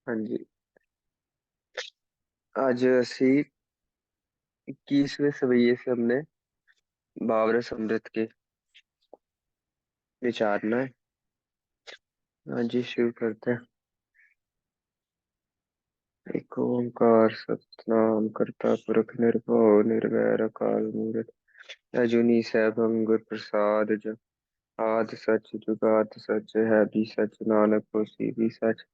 हाँ जी। आज ਅਸੀਂ 21वें सवैये से हमने भावरस अमृत के विचारना है। हाँ जी, शुरू करते हैं। एक ओंकार सतनाम करता पुरख निर्भव निर्वैर अकाल मूरत अजूनी सैभं गुर प्रसाद जप। आद सच जुगाद सच है भी सच नानक होसी भी सच।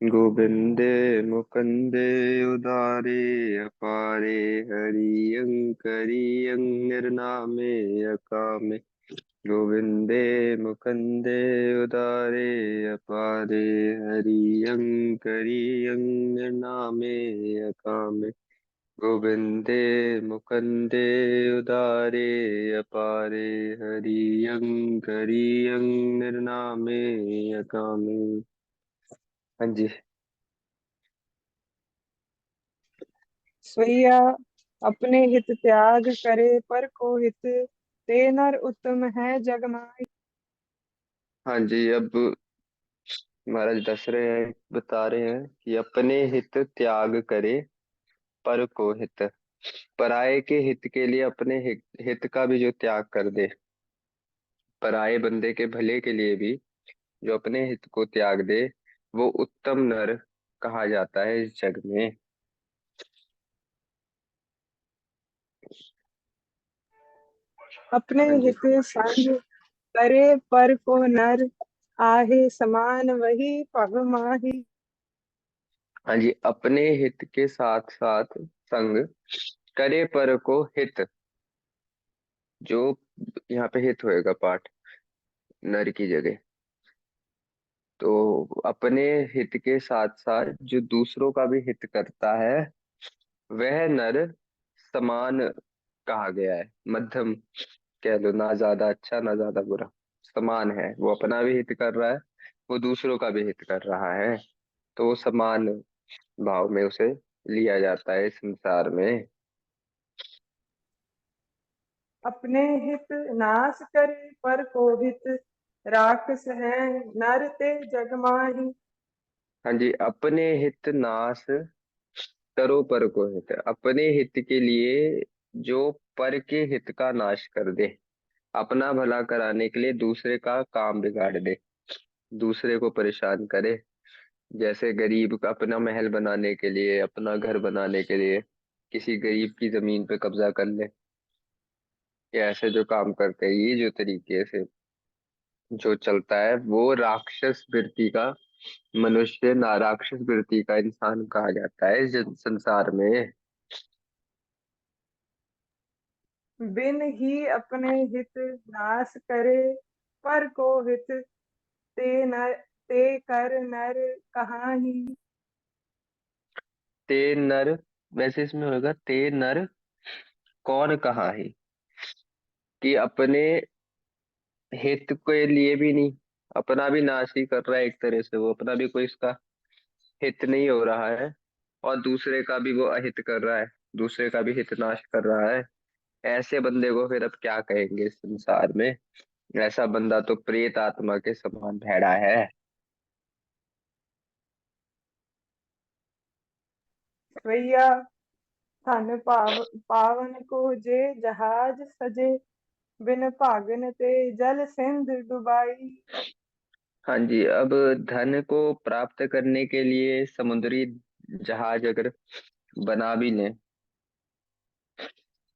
गोविंदे मुकुंदे उदारे अपारे हरि अंकरी निर्नामे अकामे। गोविंदे मुकुंदे उदारे अपारे हरियंकरी नामे अकामे। गोविंदे मुकुंदे उदारे अपारे हरियंकरी नामे अकामे। हाँ जी। सोइया अपने हित त्याग करे पर को हित, ते नर उत्तम है जग माही। हाँ जी, अब महाराज दस रहे हैं, बता रहे हैं कि अपने हित त्याग करे पर को हित। पराये के हित के लिए अपने हित का भी जो त्याग कर दे, पराये बंदे के भले के लिए भी जो अपने हित को त्याग दे, वो उत्तम नर कहा जाता है इस जग में। अपने हाँ जी। हित संग करे पर को नर, आहे समान वही पग माही। हाँ जी, अपने हित के साथ साथ संग करे पर को हित। जो यहाँ पे हित होएगा पाठ नर की जगह। तो अपने हित के साथ साथ जो दूसरों का भी हित करता है, वह नर समान कहा गया है। मध्यम कह लो, ना ज्यादा अच्छा ना ज्यादा बुरा, समान है। वो अपना भी हित कर रहा है, वो दूसरों का भी हित कर रहा है। तो वो समान भाव में उसे लिया जाता है इस संसार में। अपने हित नाश करे पर को हित, राक्षस है नर ते जग माही। हाँ जी, अपने हित नाश करो पर को हित। अपने हित के लिए जो पर के हित का नाश कर दे, अपना भला कराने के लिए दूसरे का काम बिगाड़ दे, दूसरे को परेशान करे। जैसे गरीब का अपना महल बनाने के लिए, अपना घर बनाने के लिए किसी गरीब की जमीन पे कब्जा कर ले, या ऐसे जो काम करते हैं, ये जो तरीके से जो चलता है, वो राक्षस वृत्ति का मनुष्य, ना राक्षस वृत्ति का इंसान कहा जाता है इस संसार में। बिन ही अपने हित नाश करे पर को हित, ते नर ते कर नर कहाही। ते नर, वैसे इसमें होगा ते नर कौन कहा है। कि अपने हित के लिए भी नहीं, अपना भी नाश ही कर रहा है एक तरह से। वो अपना भी कोई इसका हित नहीं हो रहा है, और दूसरे का भी वो अहित कर रहा है, दूसरे का भी हित नाश कर रहा है। ऐसे बंदे को फिर अब क्या कहेंगे इस संसार में। ऐसा बंदा तो प्रेत आत्मा के समान भैड़ा है। भैया धन पावन को जे जहाज सजे, बिन भागन ते जल सिंध डुबाई। हाँ जी, अब धन को प्राप्त करने के लिए समुद्री जहाज अगर बना भी लें,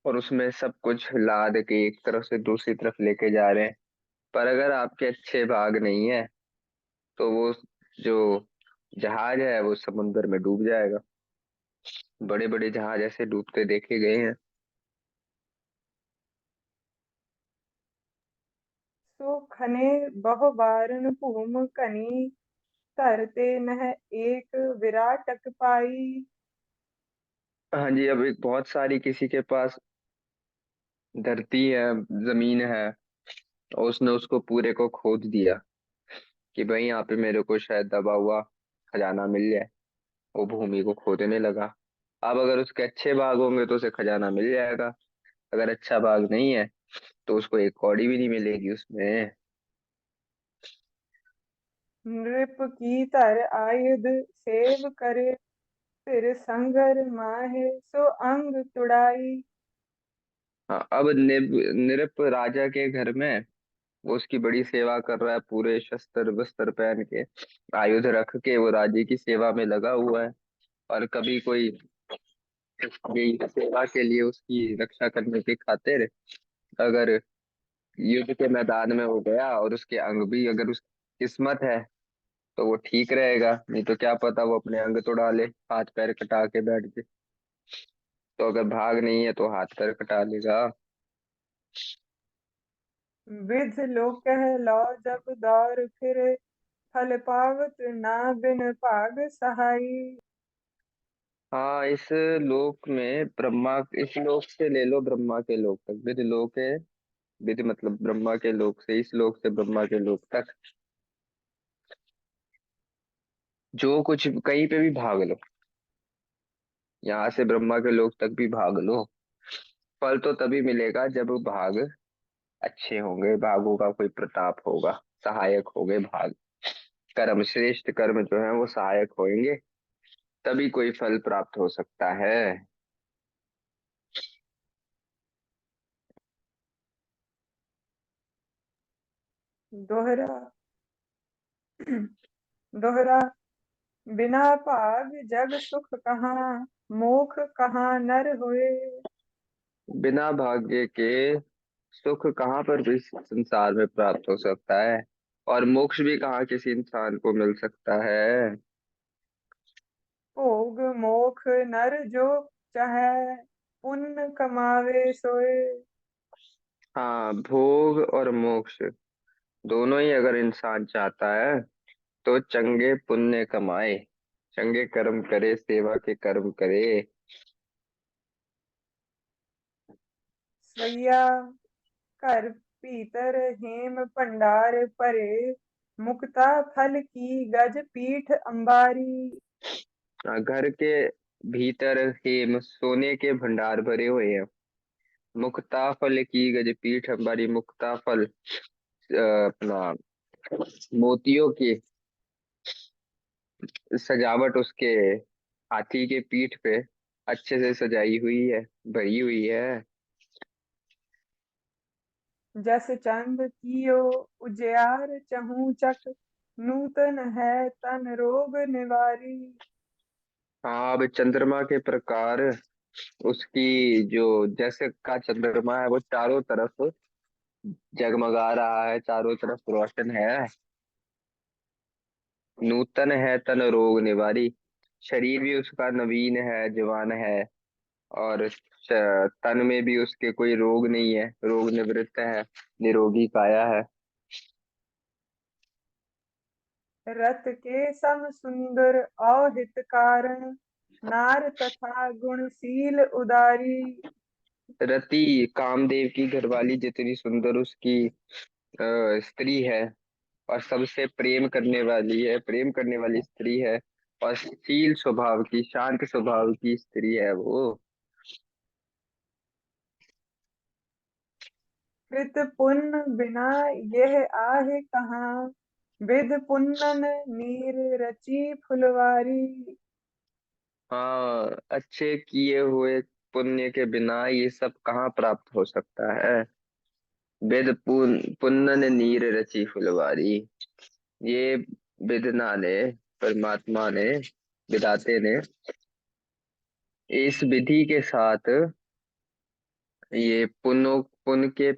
और उसमें सब कुछ लाद के एक तरफ से दूसरी तरफ लेके जा रहे हैं, पर अगर आपके अच्छे भाग नहीं है, तो वो जो जहाज है वो समुद्र में डूब जाएगा। बड़े बड़े जहाज ऐसे डूबते देखे गए हैं। सो खने बहु बारन भूम कनी, धरते नह एक विराटक पाई। हाँ जी, अब एक बहुत सारी किसी के पास धरती है, जमीन है, और उसने उसको पूरे को खोद दिया कि भाई यहाँ पे मेरे को शायद दबा हुआ खजाना मिल जाए। वो भूमि को खोदने लगा। अब अगर उसके अच्छे भाग होंगे तो उसे खजाना मिल जाएगा। अगर अच्छा भाग नहीं है तो उसको एक कौड़ी भी नहीं मिलेगी उसमें। नृप की तर आयुध सेव करे, फिर संगर माहे सो अंग तुड़ाई। हाँ, अब नृप राजा के घर में वो उसकी बड़ी सेवा कर रहा है, पूरे शस्त्र वस्त्र पहन के, आयुध रख के वो राजे की सेवा में लगा हुआ है। और कभी कोई यही सेवा के लिए उसकी रक्षा करने की खातिर अगर युद्ध के मैदान में हो गया और उसके अंग भी, अगर उसकी किस्मत है तो वो ठीक रहेगा, नहीं तो क्या पता वो अपने अंग तोड़ा ले, हाथ पैर कटा के बैठ के। तो अगर भाग नहीं है तो हाथ पैर कटा लेगा। विधि लोग कह लो जब दौर फिरे, फल पावत ना बिन पाग सहाई। हाँ, इस लोक में ब्रह्मा, इस लोक से ले लो ब्रह्मा के लोक तक, विधि लोक है। विधि मतलब ब्रह्मा के लोक से, इस लोक से ब्रह्मा के लोक तक, जो कुछ कहीं पे भी भाग लो, यहाँ से ब्रह्मा के लोक तक भी भाग लो, फल तो तभी मिलेगा जब भाग अच्छे होंगे, भागों का कोई प्रताप होगा, सहायक होंगे भाग, कर्म श्रेष्ठ कर्म जो है वो सहायक होंगे, तभी कोई फल प्राप्त हो सकता है। दोहरा दोहरा, बिना पाग जग सुख कहाँ, मोख कहाँ नर होए। बिना भाग्य के सुख कहाँ पर भी संसार में प्राप्त हो सकता है, और मोक्ष भी कहाँ किसी इंसान को मिल सकता है। भोग मोख नर जो चाहे, पुण्य कमावे सोए। हाँ, भोग और मोक्ष दोनों ही अगर इंसान चाहता है तो चंगे पुण्य कमाए, चंगे कर्म करे, सेवा के कर्म करे। सैया कर पीतर हेम पंडार परे, मुक्ता फल की गज पीठ अंबारी। घर के भीतर हेम सोने के भंडार भरे हुए हैं, मुक्ता फल की गज पीठ हमारी, मुक्ता फल अपना मोतियों की सजावट उसके हाथी के पीठ पे अच्छे से सजाई हुई है, भरी हुई है। जस चंद कियो उजियार चहु चक, नूतन है तन रोग निवारी। हाँ, अब चंद्रमा के प्रकार उसकी जो, जैसे का चंद्रमा है वो चारों तरफ जगमगा रहा है, चारों तरफ रोशन है। नूतन है तन रोग निवारी, शरीर भी उसका नवीन है, जवान है, और तन में भी उसके कोई रोग नहीं है, रोग निवृत्त है, निरोगी काया है। रत के सम सुंदर अहित कारण, नार तथा गुणशील उदारी। रति कामदेव की घरवाली जितनी सुंदर उसकी स्त्री है, और सबसे प्रेम करने वाली है, प्रेम करने वाली स्त्री है, और शील स्वभाव की, शांत स्वभाव की स्त्री है वो। कृत पुण्य बिना यह आहे कहाँ, विध पुन्नन नीर रची फुलवारी। हाँ, अच्छे किए हुए पुण्य के बिना ये सब कहाँ प्राप्त हो सकता है। वेद पुन्नन नीर रची फुलवारी, ये विधना ने, परमात्मा ने, विधाते ने इस विधि के साथ ये पुण्य के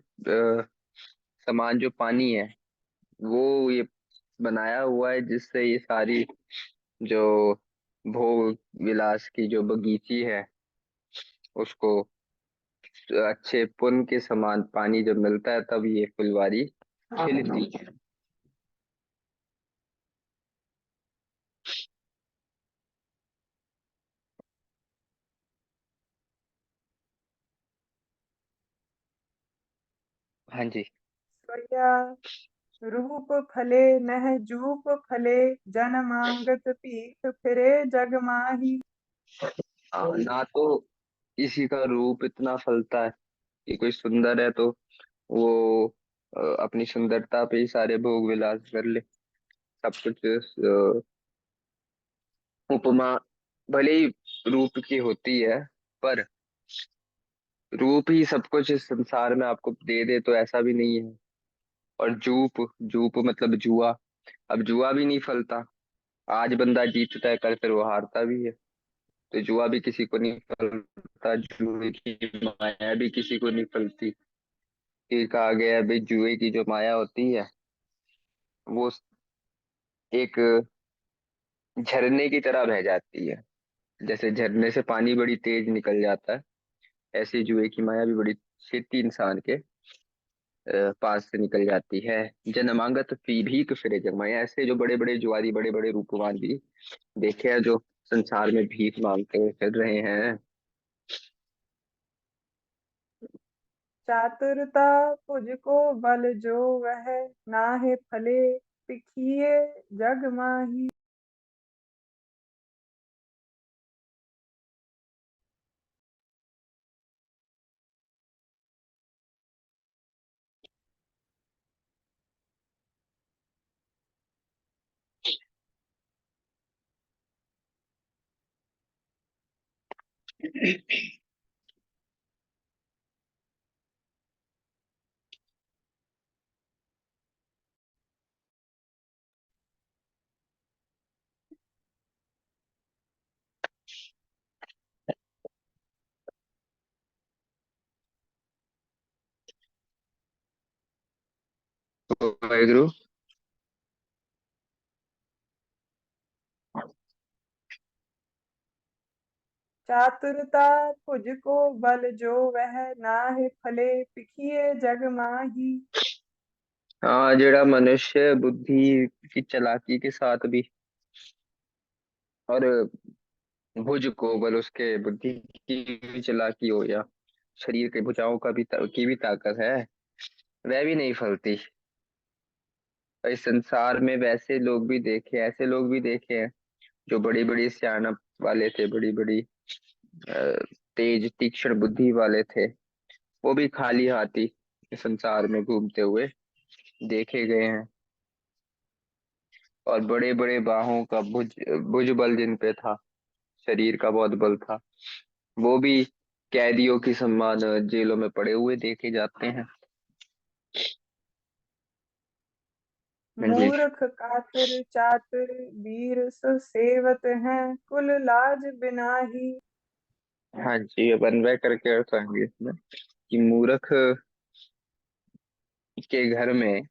समान जो पानी है वो ये बनाया हुआ है, जिससे ये सारी जो भोग विलास की जो बगीची है उसको अच्छे पुण्य के समान पानी जब मिलता है तब ये फुलवारी खिलती है। हाँ जी। स्वया रूप फले नह जूप फले, जन मांगत पीठ फिरे जग माही। ना तो किसी का रूप इतना फलता है कि कोई सुंदर है तो वो अपनी सुंदरता पे ही सारे भोग विलास कर ले, सब कुछ उपमा भले ही रूप की होती है, पर रूप ही सब कुछ इस संसार में आपको दे दे तो ऐसा भी नहीं है। और जूप, जूप मतलब जुआ। अब जुआ भी नहीं फलता। आज बंदा जीतता है, कल फिर वो हारता भी है। तो जुआ भी किसी को नहीं फलता, जुए की माया भी किसी को नहीं फलती। ये कहा गया है भाई, जुए की जो माया होती है वो एक झरने की तरह बह जाती है। जैसे झरने से पानी बड़ी तेज निकल जाता है, ऐसे जुए की माया भी बड़ी छेती इंसान के पास से निकल जाती है। जनमांगत फी भीख फिरे जगमाया, ऐसे जो बड़े बड़े जुआरी, बड़े बड़े रूपवान भी देखे हैं जो संसार में भीख मांगते हुए फिर रहे हैं। चातुरता तुझको बल जो वह, नाहे फले पिखिए जग माही। तो वाहेगुरु। चातुरता तुझको बल जो वह, नाहे फले पिखिए जग माही। हाँ, जेड़ा मनुष्य बुद्धि की चालाकी के साथ भी, और भुज को बल उसके बुद्धि की भी चालाकी हो, या शरीर के भुजाओं का भी की भी ताकत है, वह भी नहीं फलती। और इस संसार में वैसे लोग भी देखे, ऐसे लोग भी देखे हैं जो बड़ी बड़ी सियाणप वाले थे, बड़ी बड़ी तेज तीक्ष्ण बुद्धि वाले थे, वो भी खाली हाथी इस संसार में घूमते हुए देखे गए हैं। और बड़े बड़े बाहों का भुज भुज बल जिन पे था, शरीर का बहुत बल था, वो भी कैदियों की समान जेलों में पड़े हुए देखे जाते हैं। हाँ जी। मूर्ख कातर चातुर वीर सो सेवत हैं, कुल लाज बिनाही। हाँ जी, अब अन्वय करके अर्थ आएंगे इसमें कि मूर्ख के घर में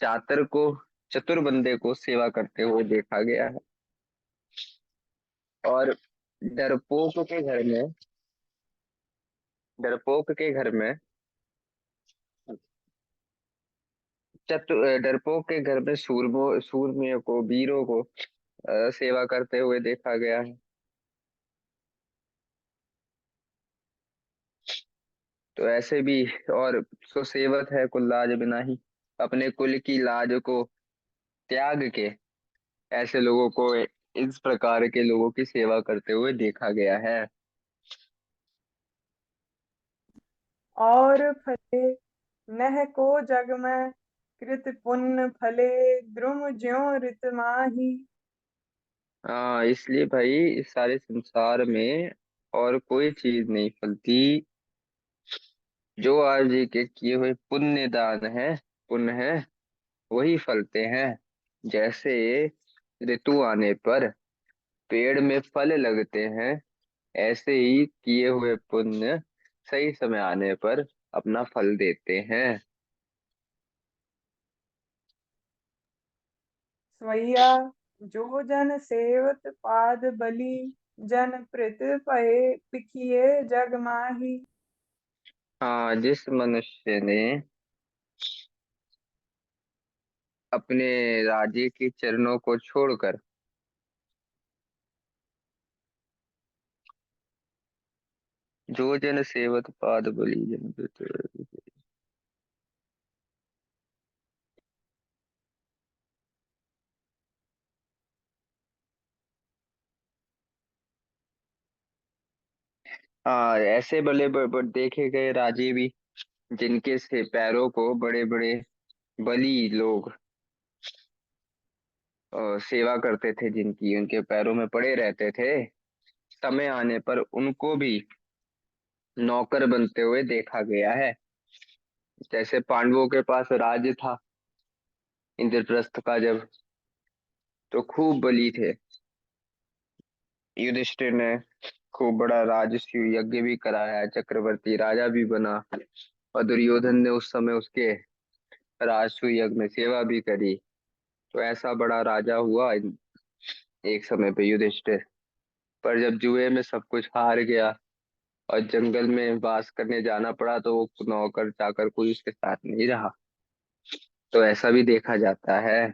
चातर को, चतुर बंदे को सेवा करते हुए देखा गया है। और डरपोक के घर में, डरपोक के घर में डरपोक के घर में सूरमियों को, वीरों को सेवा करते हुए देखा गया है। तो ऐसे भी, और सो सेवत है कुल लाज बिना ही, अपने कुल की लाज को त्याग के ऐसे लोगों को, इस प्रकार के लोगों की सेवा करते हुए देखा गया है। और फले नह को जग में, कृत पुण्य फले द्रुम ज्यों ऋत माही। हाँ, इसलिए भाई इस सारे संसार में और कोई चीज नहीं फलती, जो आज जी के किए हुए पुण्य दान है, पुण्य है, वही फलते हैं। जैसे ऋतु आने पर पेड़ में फल लगते हैं, ऐसे ही किए हुए पुण्य सही समय आने पर अपना फल देते हैं। स्वैया जो जन सेवत पाद बलि, जन प्रीत पहे पिखिए जग माही। हाँ, जिस मनुष्य ने अपने राजे के चरणों को छोड़कर, जो जन सेवत पाद बलि जन प्रीत। हाँ, ऐसे देखे गए राजे भी, जिनके से पैरों को बड़े बड़े बली लोग सेवा करते थे, जिनकी उनके पैरों में पड़े रहते थे, समय आने पर उनको भी नौकर बनते हुए देखा गया है। जैसे पांडवों के पास राज्य था इंद्रप्रस्थ का, जब तो खूब बली थे। युधिष्ठिर ने खूब बड़ा राजसूय यज्ञ भी कराया, चक्रवर्ती राजा भी बना। और दुर्योधन ने उस समय उसके राजसूय यज्ञ में सेवा भी करी। तो ऐसा बड़ा राजा हुआ एक समय पे युधिष्ठिर। पर जब जुए में सब कुछ हार गया और जंगल में वास करने जाना पड़ा, तो वो नौकर चाकर कोई उसके साथ नहीं रहा। तो ऐसा भी देखा जाता है।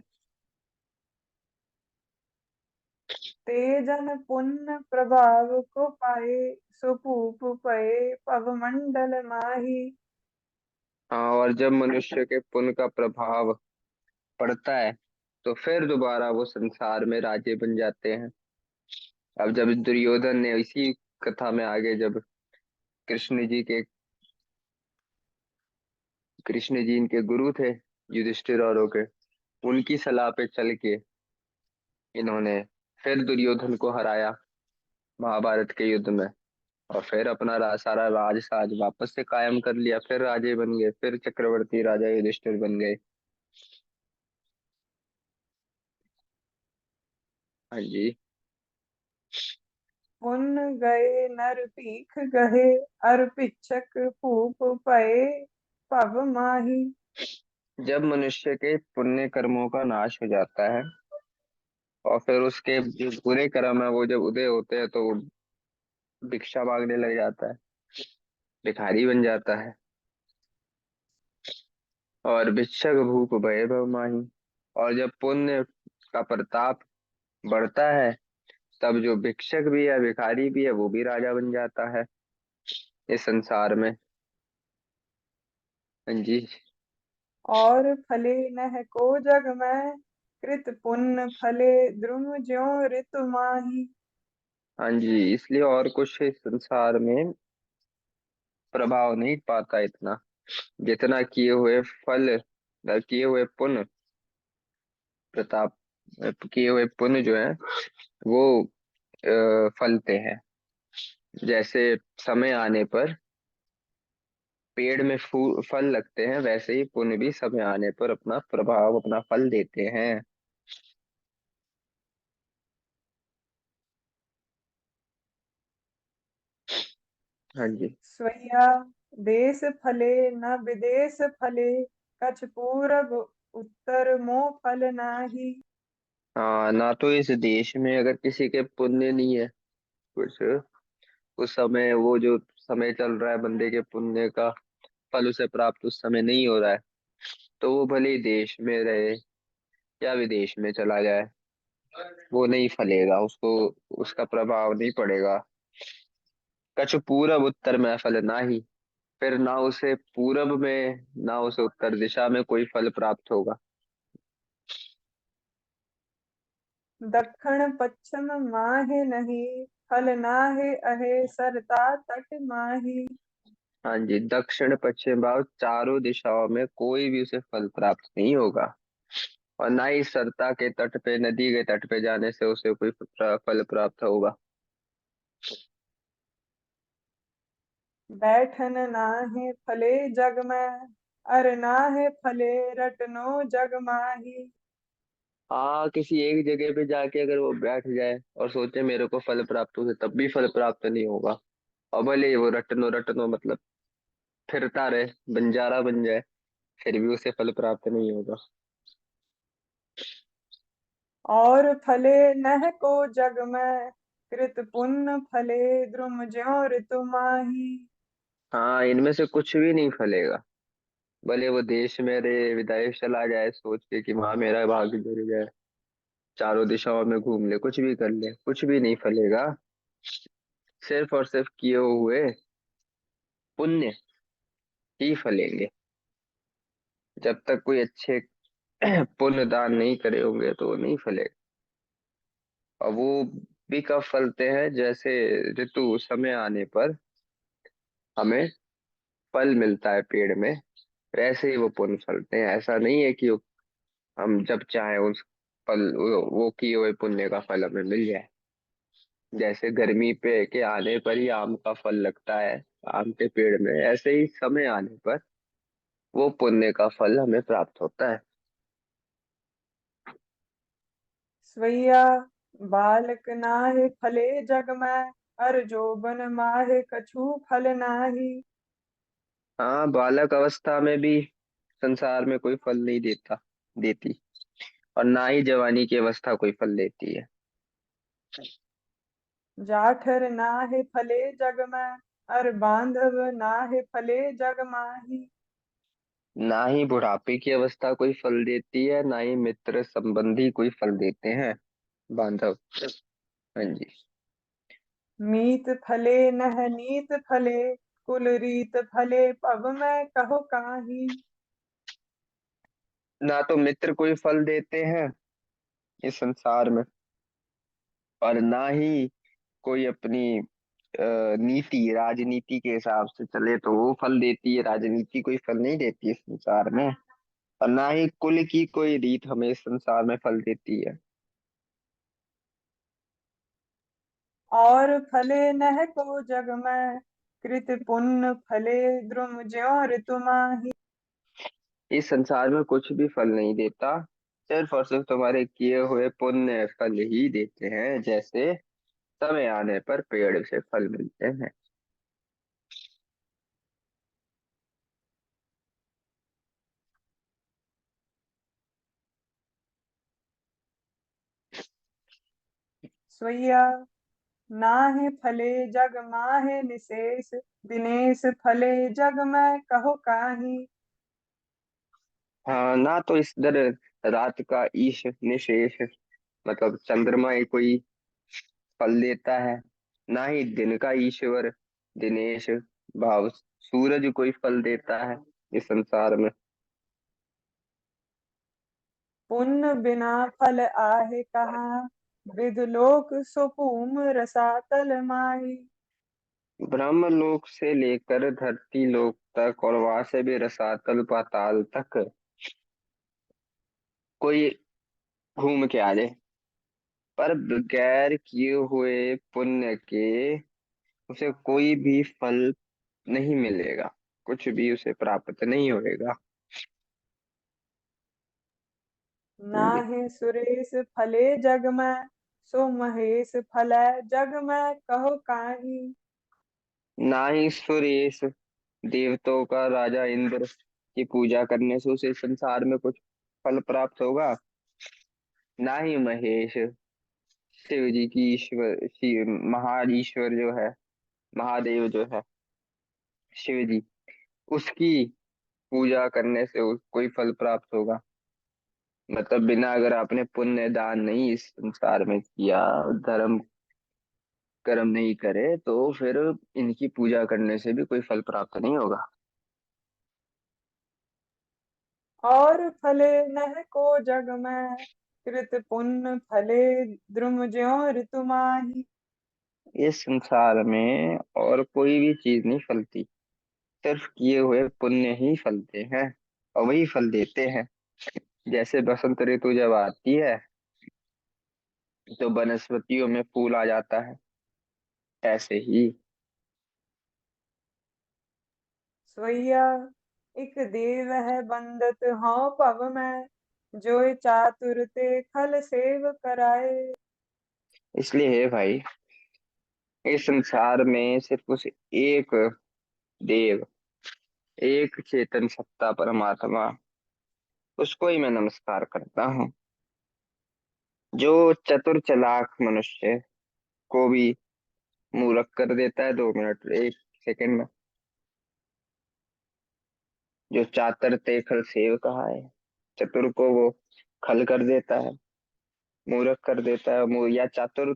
ते जन पुण्य प्रभाव को पाए, सुपूप पए पवमंडल माही। हाँ, और जब मनुष्य के पुण्य का प्रभाव पड़ता है, तो फिर दोबारा वो संसार में राजे बन जाते हैं। अब जब दुर्योधन ने, इसी कथा में आगे, जब कृष्ण जी के कृष्ण जी इनके गुरु थे, युधिष्ठिर औरों के, उनकी सलाह पे चल के इन्होंने फिर दुर्योधन को हराया महाभारत के युद्ध में। और फिर अपना सारा राज साज वापस से कायम कर लिया, फिर राजे बन गए, फिर चक्रवर्ती राजा युधिष्ठिर बन गए। हाँ जी। पुण्य गए नर पीख गहे, अर पिच्छक फूप पए पव माही। जब मनुष्य के पुण्य कर्मों का नाश हो जाता है और फिर उसके जो बुरे कर्म है वो जब उदय होते हैं, तो वो भिक्षा मांगने लग जाता है, भिखारी बन जाता है। और भिक्षक भूप भय भव माही। और जब पुण्य का प्रताप बढ़ता है, तब जो भिक्षक भी है, भिखारी भी है, वो भी राजा बन जाता है इस संसार में। हाँ जी। और फले नह को जग में, कृत पुण्य फले द्रुम ज्यों ऋतु माही। हाँ जी, इसलिए और कुछ इस संसार में प्रभाव नहीं पाता इतना, जितना किए हुए फल, किए हुए पुण्य प्रताप, किए हुए पुण्य जो है वो फलते हैं। जैसे समय आने पर पेड़ में फल लगते हैं, वैसे ही पुण्य भी समय आने पर अपना प्रभाव, अपना फल देते हैं। हाँ जी। स्वैया देश फले न विदेश फले, कछ पूरब उत्तर मोह फल नाही। हाँ, ना तो इस देश में अगर किसी के पुण्य नहीं है कुछ, उस समय वो जो समय चल रहा है बंदे के पुण्य का फल उसे प्राप्त उस समय नहीं हो रहा है, तो वो भले ही देश में रहे या विदेश में चला जाए, वो नहीं फलेगा, उसको उसका प्रभाव नहीं पड़ेगा। कछु पूरब उत्तर में फल नाही। फिर ना उसे पूरब में ना उसे उत्तर दिशा में कोई फल प्राप्त होगा। दक्षिण पश्चिम माहे नहीं, फल नाहे अहे सरता तट माही। हाँ जी, दक्षिण पश्चिम भाव चारों दिशाओं में कोई भी उसे फल प्राप्त नहीं होगा। और ना ही सरता के तट पे, नदी के तट पे जाने से उसे कोई फल प्राप्त होगा। बैठन नाहे फले जग में, अर नाहे फले रटनो जग माही। हाँ, किसी एक जगह पे जाके अगर वो बैठ जाए और सोचे मेरे को फल प्राप्त हो, तब भी फल प्राप्त नहीं होगा। और भले ही वो रटनो रटनो मतलब फिरता रहे, बंजारा बन जाए, फिर भी उसे फल प्राप्त नहीं होगा। और फले नह को जग में, कृत पुण्य फले द्रुम ज्यों ऋतु माही। हाँ, इनमें से कुछ भी नहीं फलेगा। भले वो देश में रहे, विदेश चला जाए सोच के कि वहां मेरा भाग्य जुड़ जाए, चारों दिशाओं में घूम ले, कुछ भी कर ले, कुछ भी नहीं फलेगा। सिर्फ और सिर्फ किए हुए पुण्य ही फलेंगे। जब तक कोई अच्छे पुण्य दान नहीं करे होंगे, तो वो नहीं फलेगा। और वो भी कब फलते हैं, जैसे ऋतु समय आने पर हमें फल मिलता है पेड़ में, वैसे ही वो पुण्य फलते हैं। ऐसा नहीं है कि हम जब चाहे फल, वो किए हुए पुण्य का फल हमें मिल जाए। जैसे गर्मी पे के आने पर ही आम का फल लगता है आम के पेड़ में, ऐसे ही समय आने पर वो पुण्य का फल हमें प्राप्त होता है। स्वैया बालक नाहि फले जग में, अर जोबन माहे कछु फल नाही। हाँ, बालक अवस्था में भी संसार में कोई फल नहीं देती, और ना ही जवानी की अवस्था कोई फल देती है। जाठर नाहि फले जग में, अर बांधव नाहि फले जग माही। ना ही बुढ़ापे की अवस्था कोई फल देती है, ना ही मित्र संबंधी कोई फल देते हैं, बांधव। हाँ जी। मीत फले नह नीत फले, कुल रीत फले पब में कहो काहि। ना तो मित्र कोई फल देते हैं इस संसार में, और ना ही कोई अपनी नीति राजनीति के हिसाब से चले तो वो फल देती है। राजनीति कोई फल नहीं देती इस संसार में, और ना ही कुल की कोई रीत हमें इस संसार में फल देती है। और फले नह को जग में, कृत पुण्य फले द्रुम ज्यों ऋतु माही। इस संसार में कुछ भी फल नहीं देता, सिर्फ और सिर्फ तुम्हारे किए हुए पुण्य फल ही देते हैं, जैसे समय आने पर पेड़ से फल मिलते हैं। स्वैया नाहि फले जग माहे निशेष, दिनेश फले जग में कहो काहि। हाँ, ना तो इस दर रात का ईश निशेष, मतलब चंद्रमा ही कोई फल देता है, ना ही दिन का ईश्वर दिनेश भाव सूरज कोई फल देता है इस संसार में। पुण्य बिना फल आहे कहाँ, विद लोक सुपुम रसातल माही। ब्रह्म लोक से लेकर धरती लोक तक, और वहां से भी रसातल पाताल तक कोई घूम के आ जाए, पर बगैर किए हुए पुण्य के उसे कोई भी फल नहीं मिलेगा, कुछ भी उसे प्राप्त नहीं होएगा। जी। नाहि सुरेश फले जग में, सो महेश फलै जग में कहो काहि। ना ही सुरेश, देवताओं का राजा इंद्र की पूजा करने से उसे संसार में कुछ फल प्राप्त होगा, ना ही महेश, शिव जी की ईश्वर शिव महान ईश्वर जो है, महादेव जो है शिव जी, उसकी पूजा करने से कोई फल प्राप्त होगा। मतलब बिना, अगर आपने पुण्य दान नहीं इस संसार में किया, धर्म कर्म नहीं करे, तो फिर इनकी पूजा करने से भी कोई फल प्राप्त नहीं होगा। और फले नह को जग में, कृत पुण्य फले द्रुम ज्यों ऋतु माही। इस संसार में और कोई भी चीज नहीं फलती, सिर्फ किए हुए पुण्य ही फलते हैं, और वही फल देते हैं। जैसे बसंत ऋतु जब आती है तो वनस्पतियों में फूल आ जाता है, ऐसे ही। सोइया एक देव है बंदत हौ पव में, जोय चातुर ते खल सेव कराए। इसलिए है भाई, इस संसार में सिर्फ उस एक देव, एक चेतन सत्ता परमात्मा, उसको ही मैं नमस्कार करता हूँ, जो चतुर चालाक मनुष्य को भी मूर्ख कर देता है 2 मिनट 1 सेकंड में। जो चातर ते खल सेव कहा है, चतुर को वो खल कर देता है, मूर्ख कर देता है। या चातुर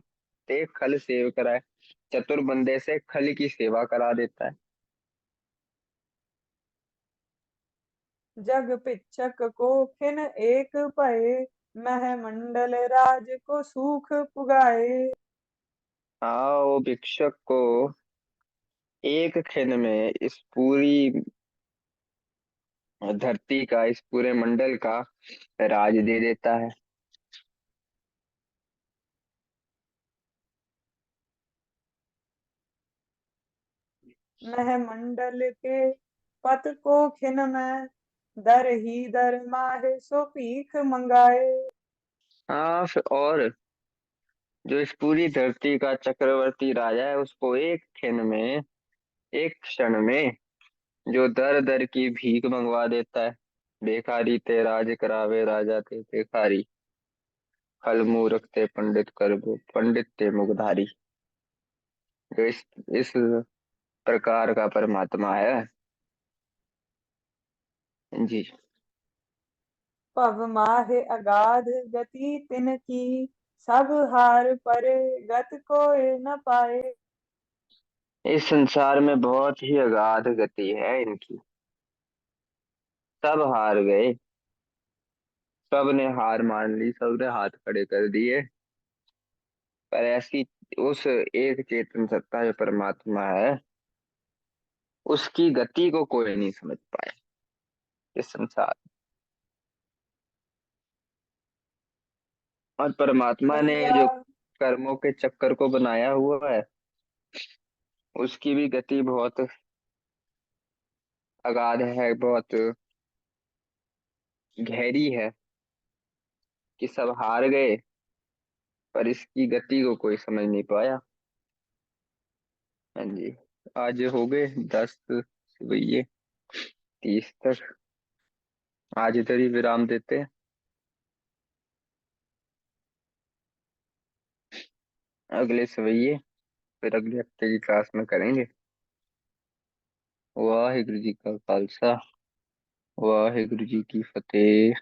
ते खल सेव कराए, चतुर बंदे से खल की सेवा करा देता है। जग पिच्छक को खिन एक पए, मह मंडल राज को सूख पुगाए। हाँ, वो भिक्षक को एक क्षण में इस पूरी धरती का, इस पूरे मंडल का राज दे देता है। मह मंडल के पत को खिन में, दर ही दर माहे सो भीख मंगाए। हाँ और जो इस पूरी धरती का चक्रवर्ती राजा है, उसको एक क्षण में, एक क्षण में जो दर दर की भीख मंगवा देता है। भिखारी ते राज करावे, राजा ते भिखारी, खल मूरख ते पंडित कर, पंडित ते मुखधारी। जो इस प्रकार का परमात्मा है जी। पव माहे अगाध गति तिन की, सब हार पर गत कोय न पाए। इस संसार में बहुत ही अगाध गति है इनकी, सब हार गए, सब ने हार मान ली, सब ने हाथ खड़े कर दिए। पर ऐसी उस एक चेतन सत्ता जो परमात्मा है, उसकी गति को कोई नहीं समझ पाया इस संसार। और परमात्मा ने भैया जो कर्मों के चक्कर को बनाया हुआ है, उसकी भी गति बहुत अगाध है, बहुत गहरी है, कि सब हार गए पर इसकी गति को कोई समझ नहीं पाया। हाँ जी। आज हो गए 10 बजे 30 तक। आज इधर ही विराम देते हैं, अगले सवैये फिर अगले हफ्ते की क्लास में करेंगे। वाहिगुरु जी का खालसा, वाहिगुरु जी की फतेह।